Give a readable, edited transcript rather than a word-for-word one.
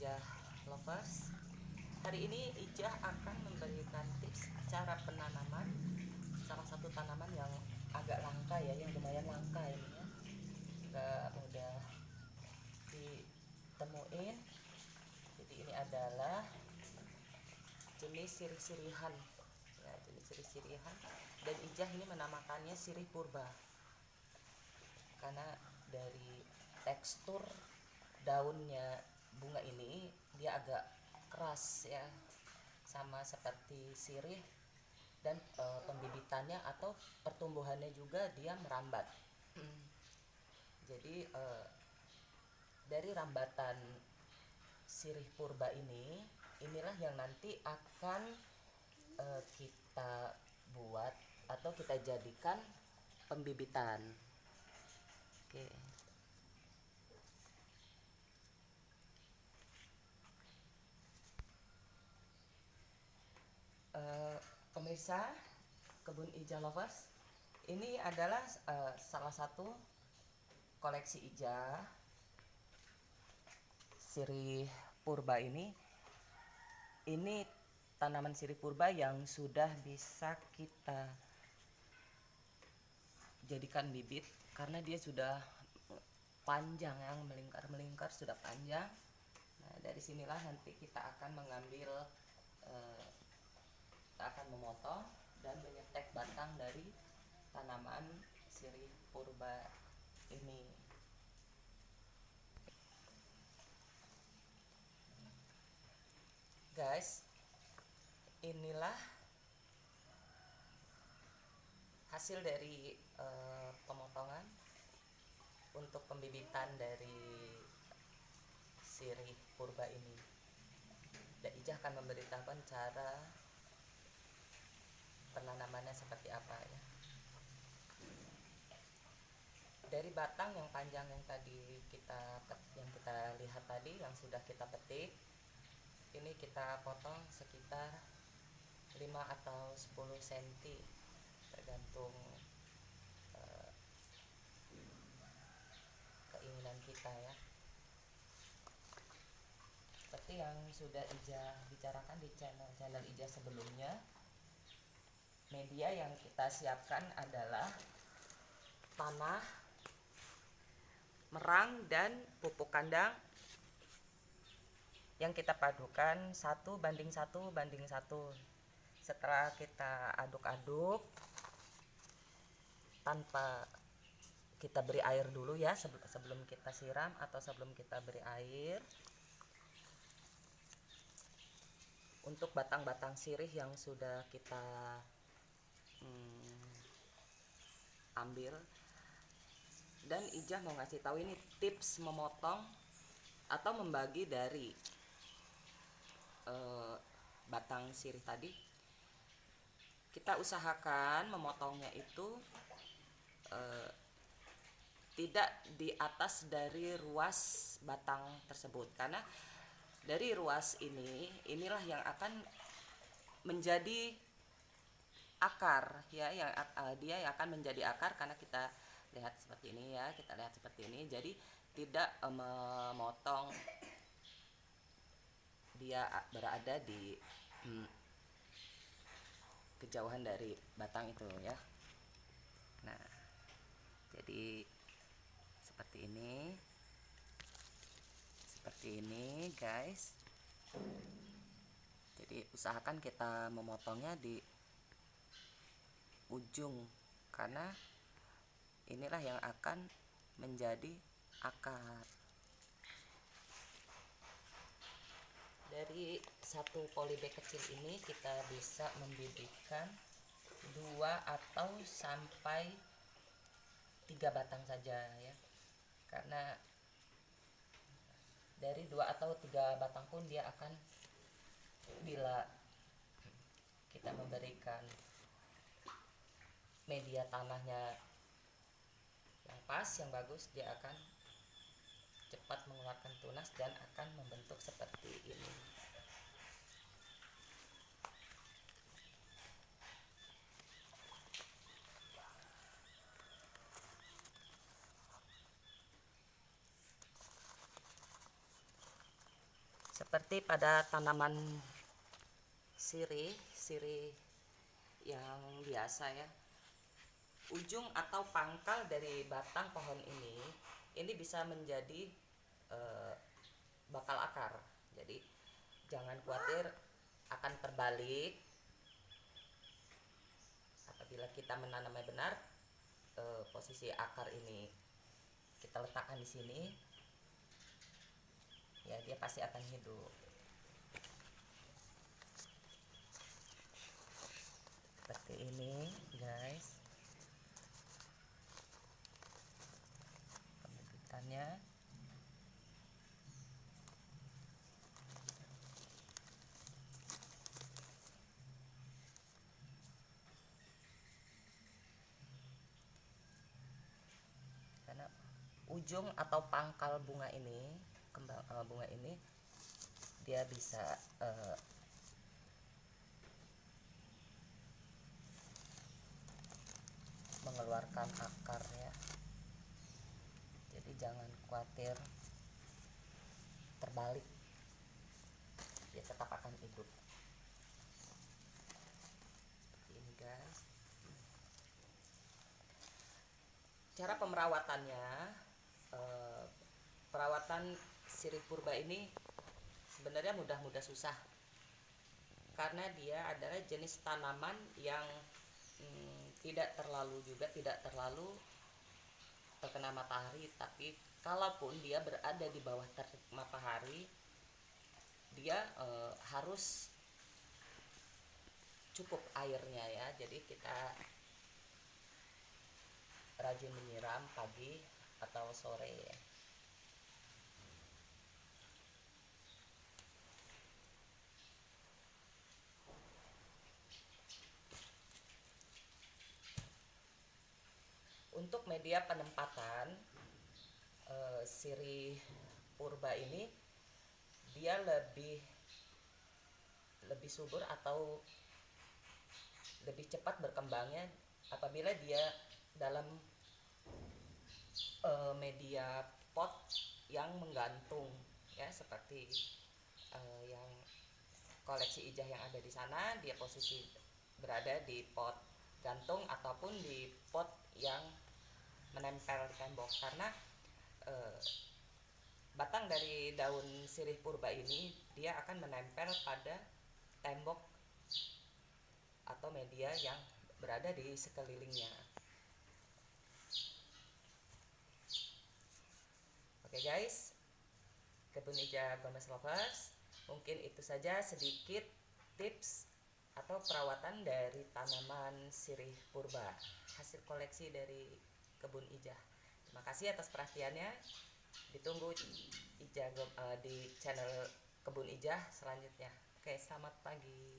Ijah Lovers. Hari ini Ijah akan memberikan tips cara penanaman salah satu tanaman yang agak langka ya, yang lumayan langka ini ya, nggak mudah ditemuin. Jadi ini adalah jenis sirih-sirihan ya, jenis sirih-sirihan, dan Ijah ini menamakannya sirih purba karena dari tekstur daunnya bunga ini dia agak keras ya, sama seperti sirih, dan pembibitannya atau pertumbuhannya juga dia merambat. Jadi dari rambatan sirih purba inilah yang nanti akan kita buat atau kita jadikan pembibitan. Oke. Pemirsa Kebun Ijah Lovers, ini adalah salah satu koleksi Ijah sirih purba ini tanaman sirih purba yang sudah bisa kita jadikan bibit karena dia sudah panjang, yang melingkar sudah panjang. Nah, dari sinilah nanti kita akan mengambil kita akan memotong dan menyetek batang dari tanaman sirih purba ini. Guys, inilah hasil dari pemotongan untuk pembibitan dari sirih purba ini. Dan Ijah akan memberitahukan cara penanamannya seperti apa ya. Dari batang yang panjang yang tadi kita lihat tadi, yang sudah kita petik, ini kita potong sekitar 5 atau 10 cm tergantung keinginan kita ya. Seperti yang sudah Ijah bicarakan di channel Ijah sebelumnya, media yang kita siapkan adalah tanah, merang, dan pupuk kandang yang kita padukan 1:1:1. Setelah kita aduk-aduk tanpa kita beri air dulu ya, sebelum kita siram atau sebelum kita beri air, untuk batang-batang sirih yang sudah kita ambil. Dan Ijah mau ngasih tahu ini tips memotong atau membagi dari batang sirih tadi. Kita usahakan memotongnya itu tidak di atas dari ruas batang tersebut, karena dari ruas inilah yang akan menjadi akar ya, dia yang akan menjadi akar karena kita lihat seperti ini ya, jadi tidak memotong dia berada di kejauhan dari batang itu ya. Nah, jadi seperti ini guys. Jadi usahakan kita memotongnya di ujung karena inilah yang akan menjadi akar. Dari satu polybag kecil ini kita bisa membibitkan 2 atau sampai 3 batang saja ya, karena dari 2 atau 3 batang pun dia akan, bila kita memberikan media tanahnya yang pas, yang bagus, dia akan cepat mengeluarkan tunas dan akan membentuk seperti ini. seperti pada tanaman sirih yang biasa ya, ujung atau pangkal dari batang pohon ini bisa menjadi bakal akar. Jadi jangan khawatir akan terbalik apabila kita menanamnya benar. Posisi akar ini kita letakkan di sini, ya dia pasti akan hidup. Seperti ini guys pembentukannya. Karena ujung atau pangkal bunga ini, bunga ini dia bisa mengeluarkan akar ya. Jadi jangan khawatir terbalik, dia tetap akan hidup. Seperti ini guys. Cara pemerawatannya, perawatan sirih purba ini sebenarnya mudah susah, karena dia adalah jenis tanaman yang tidak terlalu terkena matahari. Tapi kalaupun dia berada di bawah terik matahari, dia harus cukup airnya ya. Jadi kita rajin menyiram pagi atau sore ya. Untuk media penempatan sirih purba ini, dia lebih subur atau lebih cepat berkembangnya apabila dia dalam media pot yang menggantung ya, seperti yang koleksi ijah yang ada di sana. Dia posisi berada di pot gantung ataupun di pot yang menempel di tembok, karena batang dari daun sirih purba ini dia akan menempel pada tembok atau media yang berada di sekelilingnya. Oke guys, Kebun Ijah Gomez Lovers, mungkin itu saja sedikit tips atau perawatan dari tanaman sirih purba hasil koleksi dari Kebun Ijah. Terima kasih atas perhatiannya. Ditunggu di channel Kebun Ijah selanjutnya. Oke, selamat pagi.